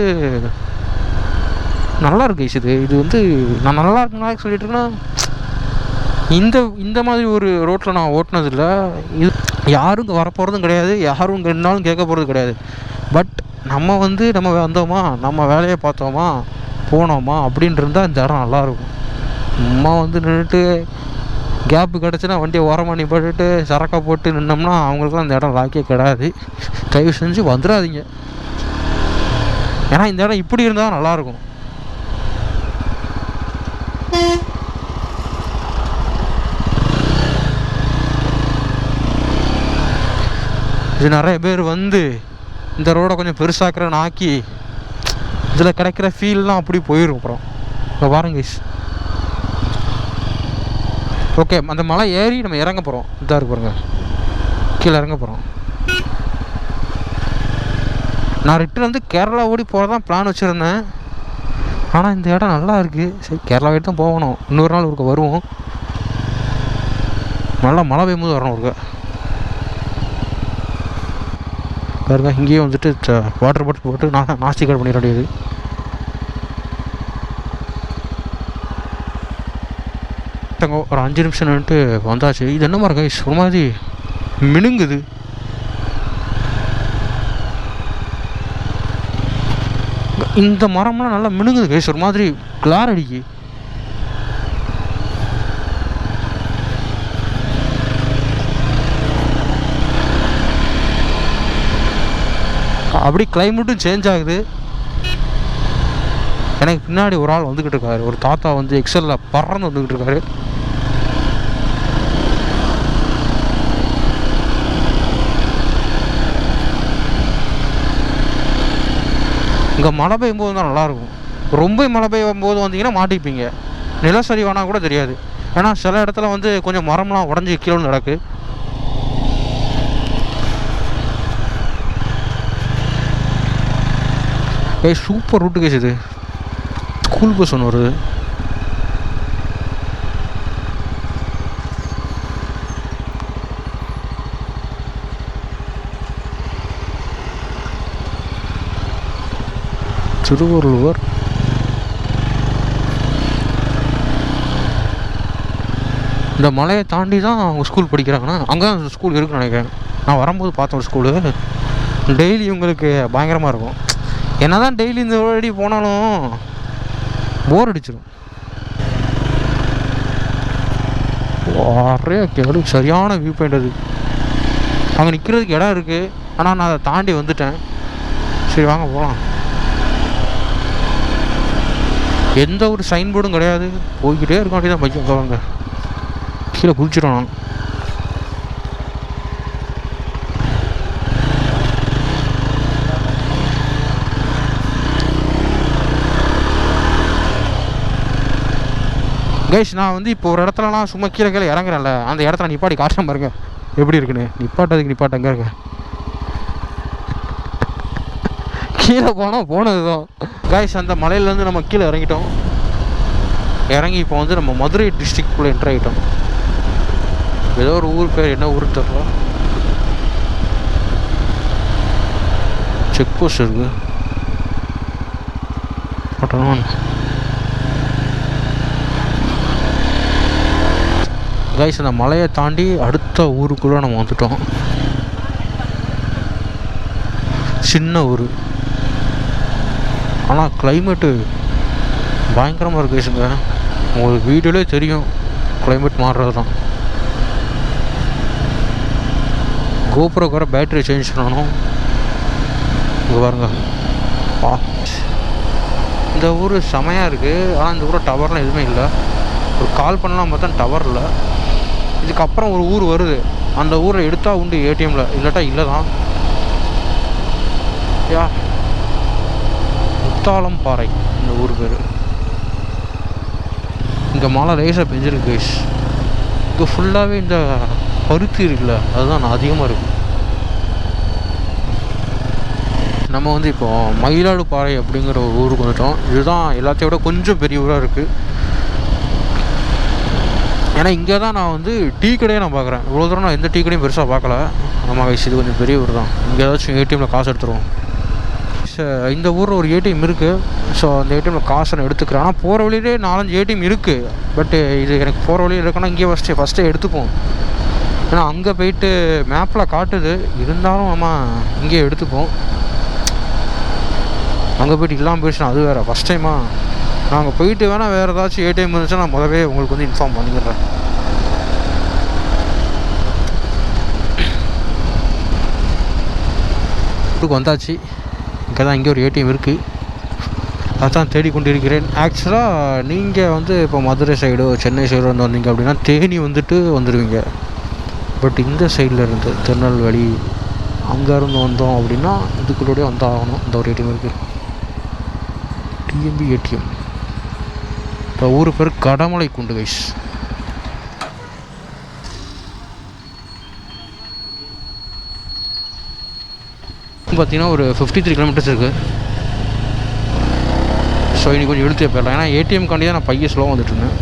நல்லா இருக்கு. இது வந்து நான் நல்லா இருக்குன்னா சொல்லிட்டு இருக்கேன்னா, இந்த மாதிரி ஒரு ரோட்டில் நான் ஓட்டினதில்லை. இது யாரும் இங்கே வரப்போகிறதும் கிடையாது, யாரும் இங்கே இருந்தாலும் கேட்க போகிறது கிடையாது. பட் நம்ம வந்து நம்ம வந்தோமா, நம்ம வேலையை பார்த்தோமா, போனோமா அப்படின்னு இருந்தால் இந்த இடம் நல்லாயிருக்கும். அம்மா வந்து நின்றுட்டு கேப்பு கிடச்சுன்னா வண்டியை ஓரமாக நிப்பாட்டிட்டு சரக்கா போட்டு நின்னோம்னா அவங்களுக்குலாம் இந்த இடம் லாக்கே கிடையாது. தயவு செஞ்சு வந்துடாதீங்க. ஏன்னா இந்த இடம் இப்படி இருந்தால் நல்லாயிருக்கும். இது நிறைய பேர் வந்து இந்த ரோடை கொஞ்சம் பெருசாக்குறன்னு ஆக்கி இதில் கிடைக்கிற ஃபீல்லாம் அப்படி போயிடும். அப்புறம் இப்போ பாருங்க ஓகே, அந்த மலை ஏறி நம்ம இறங்க போகிறோம். இதாக இருக்கு பாருங்க, கீழே இறங்க போகிறோம். நான் ரிட்டர்ன் வந்து கேரளா ஓடி போகிறதான் பிளான் வச்சுருந்தேன். ஆனால் இந்த இடம் நல்லா இருக்குது. சரி, கேரளா போய்ட்டு தான் போகணும். இன்னொரு நாள் ஒருக்க வருவோம். நல்லா மழை பெய்யும்போது வரணும் ஒருக்க. பாருங்க, இங்கேயே வந்துட்டு வாட்டர் பாட்டில் போட்டு நாஸ்தி கார்டு பண்ணிட வேண்டியது. ஒரு 5 நிமிஷம் நின்றுட்டு வந்தாச்சு. இது என்ன மாதிரி கைஸ், ஒரு மாதிரி மினுங்குது. இந்த மரம்லாம் நல்லா மினுங்குது கைஸ், ஒரு மாதிரி கிளார் அடிக்கு. அப்படி கிளைமேட்டும் சேஞ்ச் ஆகுது. எனக்கு பின்னாடி ஒரு ஆள் வந்துக்கிட்டு இருக்காரு. ஒரு தாத்தா வந்து எக்ஸலில் பறந்து வந்துக்கிட்டு இருக்காரு. இங்கே மழை பெய்யும் போது தான் நல்லாயிருக்கும். ரொம்ப மழை பெய்யும் போது வந்தீங்கன்னா மாட்டிப்பீங்க. நிலச்சரிவானா கூட தெரியாது. ஏன்னா சில இடத்துல வந்து கொஞ்சம் மரம்லாம் உடஞ்சி கீழே நடக்கு. சூப்பர் ரூட்டு கேஸ் இது. ஸ்கூல் பஸ் ஒன்று வருது. திருவள்ளுவர் இந்த மலையை தாண்டி தான் அவங்க ஸ்கூல் படிக்கிறாங்கன்னா அங்கே தான் ஸ்கூல் இருக்குன்னு நினைக்கிறேன். நான் வரும்போது பார்த்தேன் ஒரு ஸ்கூலு. டெய்லி உங்களுக்கு பயங்கரமாக இருக்கும். என்ன தான் டெய்லி இந்த வழி போனாலும் போர் அடிச்சிடும். நிறைய கேடு, சரியான வியூ பாயிண்ட் அது. அங்கே நிற்கிறதுக்கு இடம் இருக்குது, ஆனால் நான் அதை தாண்டி வந்துட்டேன். சரி வாங்க போகலாம். எந்த ஒரு சைன் போர்டும் கிடையாது, போய்கிட்டே இருக்க வேண்டியதான். பைக் அங்கே வாங்க, கீழே குதிச்சிடும். நான் கைஸ், நான் வந்து இப்போ ஒரு இடத்துலலாம் சும்மா கீழே இறங்குறேன்ல, அந்த இடத்துல நிப்பாட்டி காட்டுறேன் பாருங்க எப்படி இருக்குன்னு. நிப்பாட்டதுக்கு அங்கே இருங்க. கீழே போனது தான் கைஸ். அந்த மலையிலேருந்து நம்ம கீழே இறங்கிட்டோம். இறங்கி இப்போ வந்து நம்ம மதுரை டிஸ்ட்ரிக்ட்குள்ளே என்ட்ரு ஆகிட்டோம். ஏதோ ஒரு ஊர் பேர், என்ன ஊர் தெரியல. செக் போஸ்ட் இருக்குது. கைஸ், அந்த மலையை தாண்டி அடுத்த ஊருக்குள்ளே நம்ம வந்துட்டோம். சின்ன ஊர், ஆனால் கிளைமேட்டு பயங்கரமாக இருக்குது கைஸுங்க. உங்களுக்கு வீடியோலே தெரியும் கிளைமேட் மாறுறது தான். கோபுரோக்கு வர பேட்டரி சேஞ்ச் பண்ணணும். இங்கே பாருங்க, இந்த ஊர் செமையாக இருக்குது. ஆனால் இந்த ஊரில் டவர்லாம் எதுவுமே இல்லை. ஒரு கால் பண்ணலாம் பார்த்தா டவர் இல்லை. இதுக்கப்புறம் ஒரு ஊர் வருது, அந்த ஊரை எடுத்தால் உண்டு ஏடிஎம்மில், இல்லாட்டா இல்லை தான். முத்தாளம் பாறை இந்த ஊர் பேர். இங்கே மழை லேசாக பெஞ்சிருக்கு கைஸ். இங்கே ஃபுல்லாகவே இந்த பருத்தி இருக்குல்ல, அதுதான் அதிகமாக இருக்குது. நம்ம வந்து இப்போ மயிலாடுபாறை அப்படிங்கிற ஒரு ஊருக்கு வந்துட்டோம். இதுதான் எல்லாத்தையும் விட கொஞ்சம் பெரிய ஊராக இருக்குது. ஏன்னா இங்கே தான் நான் வந்து டீ கடையை நான் பார்க்குறேன். இவ்வளோ தூரம் நான் எந்த டீ கடையும் பெருசாக பார்க்கல. நம்ம வயசு இது கொஞ்சம் பெரிய ஊர் தான். இங்கே ஏதாச்சும் ஏடிஎம்மில் காசு எடுத்துருவோம். இந்த ஊரில் ஒரு ஏடிஎம் இருக்குது. ஸோ அந்த ஏடிஎம்மில் காசை நான் எடுத்துக்கிறேன். ஆனால் போகிற வழியிலே 4-5 ஏடிஎம் இருக்குது. பட்டு இது எனக்கு போகிற வழியில் இருக்குன்னா இங்கே ஃபஸ்ட்டே எடுத்துப்போம். ஏன்னா அங்கே போயிட்டு மேப்பில் காட்டுது, இருந்தாலும் நம்ம இங்கே எடுத்துப்போம். அங்கே போய்ட்டு இல்லாமல் போயிடுச்சுன்னா அது வேறு. ஃபஸ்ட் டைமாக நாங்கள் போயிட்டு வேணால் வேறு ஏதாச்சும் ஏடிஎம் இருந்துச்சுன்னா நான் முதவே உங்களுக்கு வந்து இன்ஃபார்ம் பண்ணிடுறேன். ஊருக்கு வந்தாச்சு. இங்கே ஒரு ஏடிஎம் இருக்குது, அதான் தேடிக்கொண்டு இருக்கிறேன். ஆக்சுவலாக நீங்கள் வந்து இப்போ மதுரை சைடோ சென்னை சைடோ வந்து வந்தீங்க அப்படின்னா தேனி வந்துட்டு வந்துடுவீங்க. பட் இந்த சைடில் இருந்து திருநெல்வேலி அங்கேருந்து வந்தோம் அப்படின்னா இதுக்குள்ளே வந்தாகணும். இந்த ஒரு ஏடிஎம் இருக்குது, டிஎம்பி ஏடிஎம். இப்போ ஊர் பேர் கடமலை குண்டு கைஸ். பார்த்தீங்கன்னா ஒரு 53 கிலோமீட்டர்ஸ் இருக்குது. ஸோ இன்னைக்கு கொஞ்சம் எடுத்து போயிடலாம். ஏன்னா ஏடிஎம் காண்டி தான் நான் பையன் ஸ்லோவாக வந்துட்டுருந்தேன்.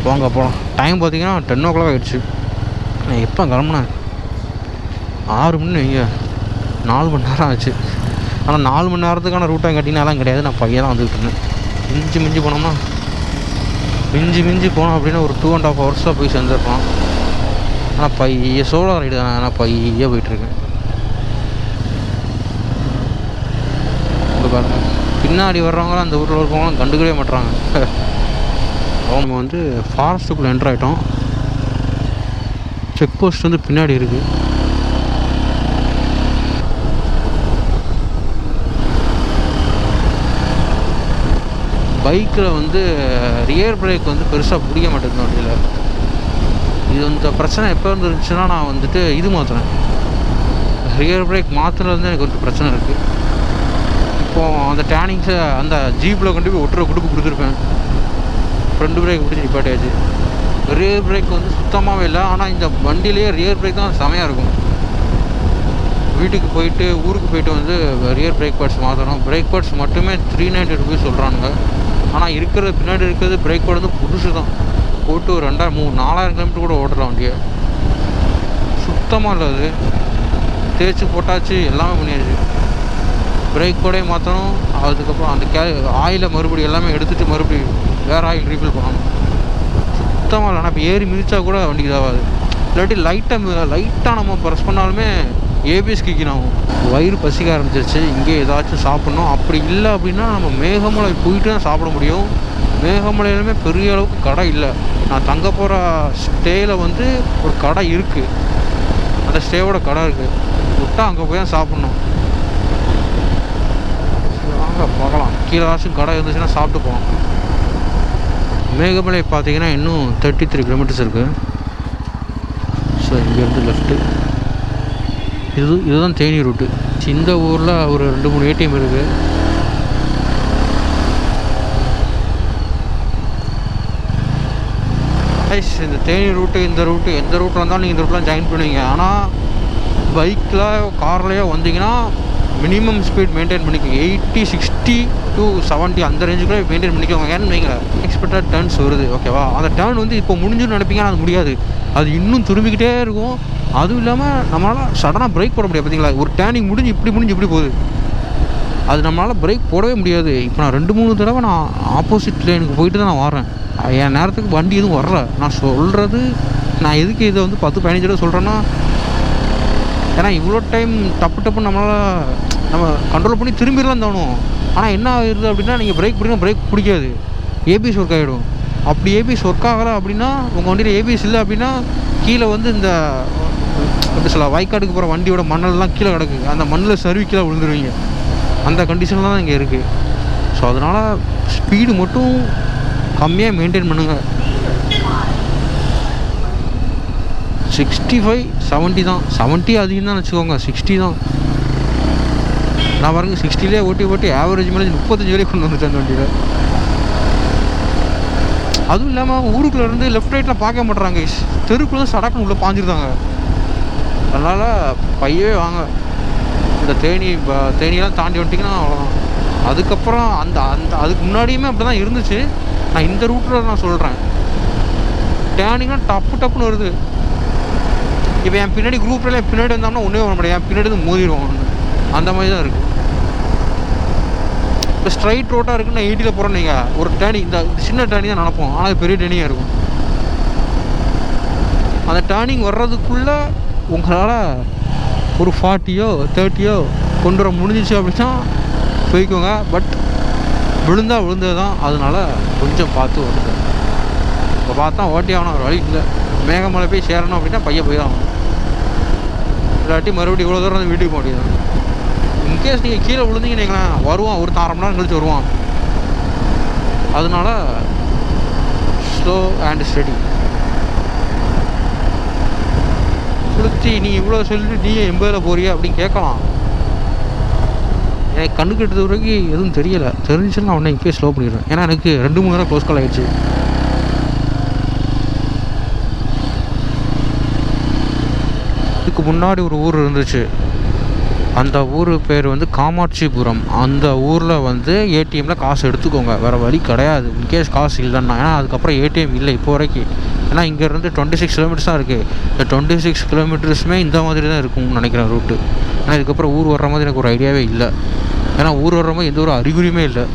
வாங்க போகலாம். டைம் பார்த்தீங்கன்னா 10 o'clock ஆகிடுச்சு. நான் எப்போ கிளம்புனேன் 6 மணி வைங்க, 4 மணி நேரம் ஆச்சு. ஆனால் 4 மணி நேரத்துக்கான ரூட்டாக கட்டினாலாம் கிடையாது. நான் பையன் தான் வந்துக்கிட்டு இருந்தேன். மிஞ்சி போனோம்னா மிஞ்சி போனோம் அப்படின்னா ஒரு 2.5 hours போய் சேர்ந்துருக்கலாம். ஆனால் பைய சோலோ ரைடு தான். நான் பைய போயிட்டுருக்கேன். பாருங்க, பின்னாடி வர்றவங்களாம் அந்த ஊரில் இருக்கவங்களாம் கண்டுக்கவே மாட்டுறாங்க. அவங்க வந்து ஃபாரஸ்ட்டுக்குள்ளே என்ட்ரு ஆகிட்டோம். செக் போஸ்ட் வந்து பின்னாடி இருக்குது. பைக்கில் வந்து ரியர் பிரேக் வந்து பெருசாக பிடிக்க மாட்டேங்குது வண்டியில். இது இந்த பிரச்சனை எப்போ இருந்துருந்துச்சுன்னா நான் வந்துட்டு இது மாற்றினேன். ரியர் பிரேக் மாற்றினதுலேருந்து எனக்கு ஒரு பிரச்சனை இருக்குது. இப்போது அந்த டேனிங்ஸை அந்த ஜீப்பில் கொண்டு போய் ஒட்டுற கொடுத்துருப்பேன். ஃப்ரண்ட் பிரேக் பிடிச்சி நிப்பாட்டியாச்சு. ரியர் பிரேக் வந்து சுத்தமாகவே இல்லை. ஆனால் இந்த வண்டியிலேயே ரியர் பிரேக் தான் செமையாக இருக்கும். வீட்டுக்கு போயிட்டு ஊருக்கு போயிட்டு வந்து ரியர் பிரேக் பேட்ஸ் மாற்றணும். பிரேக் பேட்ஸ் மட்டுமே 390 rupees சொல்கிறானுங்க. ஆனால் பின்னாடி இருக்கிறது பிரேக் பேட் வந்து புதுசு தான். போட்டு ஒரு 4,000 கிலோமீட்டர் கூட ஓட்டலாம் வண்டியை. சுத்தமாக இல்லை, அது தேய்ச்சி போட்டாச்சு, எல்லாமே பண்ணியாச்சு. பிரேக் கூட மாற்றணும். அதுக்கப்புறம் அந்த ஆயிலை மறுபடியும் எல்லாமே எடுத்துகிட்டு மறுபடியும் வேறு ஆயில் ரீஃபில் பண்ணணும். சுத்தமாக இல்லை. ஆனால் இப்போ ஏறி மிதிச்சா கூட வண்டிக்கு இதாகாது. இல்லாட்டி லைட்டாக நம்ம ப்ரெஸ் பண்ணாலுமே ஏபிஎஸ் கிக்கின் ஆகும். வயிறு பசிக்க ஆரம்பிச்சிருச்சு. இங்கே ஏதாச்சும் சாப்பிட்ணும். அப்படி இல்லை அப்படின்னா நம்ம மேகமலை போயிட்டு தான் சாப்பிட முடியும். மேகமலையிலுமே பெரிய அளவுக்கு கடை இல்லை. நான் தங்க போகிற ஸ்டேயில் வந்து ஒரு கடை இருக்குது. அந்த ஸ்டேவோட கடை இருக்குது. விட்டால் அங்கே போய் தான் சாப்பிட்ணும். வாங்க பார்க்கலாம். கீழே ஏதாச்சும் கடை இருந்துச்சுன்னா சாப்பிட்டு போவோம். மேகமலை பார்த்தீங்கன்னா இன்னும் 33 kilometers இருக்குது. ஸோ இங்கேருந்து லெஃப்ட்டு இதுதான் தேனி ரூட்டு. இந்த ஊரில் ஒரு 2-3 ஏடிஎம் இருக்குது. இந்த தேனி ரூட்டு இந்த ரூட்டு எந்த ரூட்டில் இருந்தாலும் நீங்கள் இந்த ரூட்லாம் ஜாயின் பண்ணுவீங்க. ஆனால் பைக்கில் கார்லேயோ வந்தீங்கன்னா மினிமம் ஸ்பீட் மெயின்டைன் பண்ணிக்கோங்க. 80, 60 to 70 அந்த ரேஞ்சுக்குள்ளே மெயின்டைன் பண்ணிக்கோங்க. ஏன்னு வைங்க, எக்ஸ்பெக்டட் டர்ன்ஸ் வருது, ஓகேவா? அந்த டர்ன் வந்து இப்போ முடிஞ்சுன்னு நினைப்பீங்க, அது முடியாது. அது இன்னும் திரும்பிக்கிட்டே இருக்கும். அதுவும் இல்லாமல் நம்மளால் சடனாக பிரேக் போட முடியாது. பார்த்தீங்களா, ஒரு டேர்னிங் முடிஞ்சு இப்படி போகுது. அது நம்மளால் பிரேக் போடவே முடியாது. இப்போ நான் 2-3 தடவை நான் ஆப்போசிட் லேனுக்கு போயிட்டு தான் நான் வரேன். என் நேரத்துக்கு வண்டி எதுவும் வரல. நான் சொல்கிறது, நான் எதுக்கு இதை வந்து 10-15 தடவை சொல்கிறேன்னா, ஏன்னா இவ்வளோ டைம் டப்புன்னு நம்ம கண்ட்ரோல் பண்ணி திரும்பிடலாம் தோணும். ஆனால் என்ன ஆகுது அப்படின்னா, நீங்கள் பிரேக் பிடிக்கணும், பிரேக் பிடிக்காது, ஏபிஎஸ் ஒர்க் ஆகிடும். அப்படி ஏபிஎஸ் ஒர்க் ஆகலை அப்படின்னா, உங்கள் வண்டியில் ஏபிஎஸ் இல்லை அப்படின்னா, கீழே வந்து இந்த எப்படி சொல்ல, வயக்காட்டுக்கு போகிற வண்டியோட மண்ணெல்லாம் கீழே கிடக்கு. அந்த மண்ணில் சருவி கீழே விழுந்துருவீங்க. அந்த கண்டிஷனில் தான் இங்கே இருக்குது. ஸோ அதனால் ஸ்பீடு மட்டும் கம்மியாக மெயின்டைன் பண்ணுங்கள். 65-70 தான். 70 அதிகம் தான் வச்சுக்கோங்க. 60 தான். நான் பாருங்க 60லே ஓட்டி ஆவரேஜ் மைலேஜ் 35 வரைக்கும் கொண்டு வந்துட்டேன் அந்த வண்டியில். அதுவும் இல்லாமல் ஊருக்குள்ளே இருந்து லெஃப்ட் ரைட்டில் பார்க்க மாட்டுறாங்க. தெருக்குள்ளே சடக்குன்னு உள்ளே பாஞ்சிருந்தாங்க. அதனால் பையவே வாங்க. இந்த தேனியெல்லாம் தாண்டி வந்துட்டிங்கன்னா அவ்வளோதான். அதுக்கப்புறம் அதுக்கு முன்னாடியுமே அப்படி தான் இருந்துச்சு. நான் இந்த ரூட்டில் நான் சொல்கிறேன், டேர்னிங்லாம் டப்புன்னு வருது. இப்போ என் பின்னாடி குரூப்பில் என் பின்னாடி வந்தோம்னா ஒன்றே வர முடியாது, என் பின்னாடி வந்து மோதிடுவோம். அந்த மாதிரி தான் இருக்குது. இப்போ ஸ்ட்ரைட் ரோட்டாக இருக்குன்னு நான் 80ல் போகிறேன். நீங்கள் ஒரு டேர்னிங், இந்த சின்ன டேர்னிங் தான் நினப்போம், ஆனால் அது பெரிய டேர்னிங்காக இருக்கும். அந்த டேர்னிங் வர்றதுக்குள்ளே உங்களால் ஒரு 40-ஓ 30-ஓ கொண்டு வர முடிஞ்சிச்சு அப்படின்னா போய்க்கோங்க. பட் விழுந்தது தான். அதனால கொஞ்சம் பார்த்து வருது. இப்போ பார்த்தா ஓட்டி ஆகணும், ஒரு வழி இல்லை. மேகமலை போய் சேரணும் அப்படின்னா போய் தான் ஆகணும். இல்லாட்டி மறுபடியும் இவ்வளோ தூரம் வந்து வீட்டுக்கு போக முடியாது. இன்கேஸ் நீங்கள் கீழே விழுந்தீங்கன்னு வருவான், ஒரு 1/2 மணி நேரம் கழிச்சு வருவான். அதனால ஸ்லோ அண்ட் ஸ்டடி. குளிச்சு நீ இவ்வளோ சொல்லிட்டு நீ 80ல் போறியா அப்படின்னு கேட்கலாம். எனக்கு கண்ணு கட்டுறது வரைக்கும் எதுவும் தெரியலை. தெரிஞ்சுன்னா நான் உடனே இப்போயே ஸ்லோ பண்ணிடுவேன். ஏன்னா எனக்கு 2-3 நேரம் க்ளோஸ் கால் ஆகிடுச்சு. இதுக்கு முன்னாடி ஒரு ஊர் இருந்துச்சு. அந்த ஊர் பேர் வந்து காமாட்சிபுரம். அந்த ஊரில் வந்து ஏடிஎம்மில் காசு எடுத்துக்கோங்க, வேறு வழி கிடையாது. இன்கேஸ் காசு இல்லைன்னா. ஏன்னா அதுக்கப்புறம் ஏடிஎம் இல்லை இப்போ வரைக்கும். ஏன்னா இங்கேருந்து 26 கிலோமீட்டர்ஸ் தான் இருக்குது. இந்த 26 கிலோமீட்டர்ஸுமே இந்த மாதிரி தான் இருக்கும்னு நினைக்கிறேன் ரூட்டு. ஏன்னா இதுக்கப்புறம் ஊர் வர்ற மாதிரி எனக்கு ஒரு ஐடியாவே இல்லை. ஏன்னா ஊர் வர்ற மாதிரி எந்த ஒரு அறிகுறியுமே இல்லை.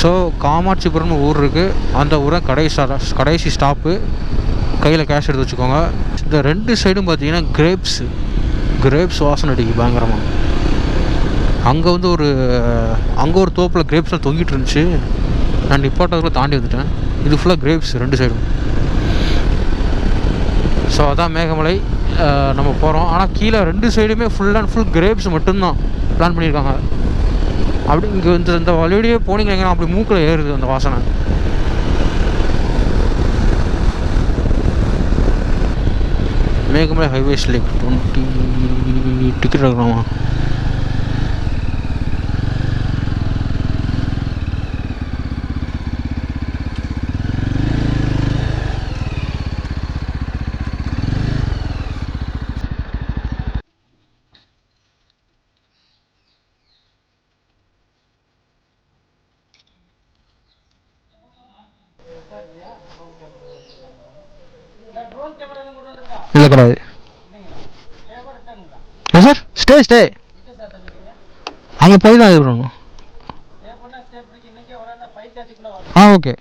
ஸோ காமாட்சிபுரம்னு ஊர் இருக்குது. அந்த ஊரை கடைசி ஸ்டாப்பு. கையில் கேஷ் எடுத்து வச்சுக்கோங்க. இந்த 2 சைடும் பார்த்தீங்கன்னா கிரேப்ஸ் வாசனை அடிக்கு பயங்கரமாக. அங்கே வந்து ஒரு தோப்பில் கிரேப்ஸ்லாம் தொங்கிட்டு இருந்துச்சு. நான் நிப்பாட்டதுக்குள்ள தாண்டி வந்துட்டேன். இது ஃபுல்லாக கிரேப்ஸ் 2 சைடும். ஸோ அதான் மேகமலை நம்ம போகிறோம். ஆனால் கீழே 2 சைடுமே ஃபுல் அண்ட் ஃபுல் கிரேப்ஸ் மட்டும்தான் பிளான் பண்ணியிருக்காங்க. அப்படி இங்கே இந்த வழியோடையே போனீங்கன்னா அப்படி மூக்கில் ஏறுது அந்த வாசனை. மேகமலை ஹைவேஸ் லைக் 20 டிக்கெட் எடுக்கலாமா? இல்லை கிடையாது சார். ஸ்டே அங்கே போய் தான் இது பண்ணணும். ஓகே.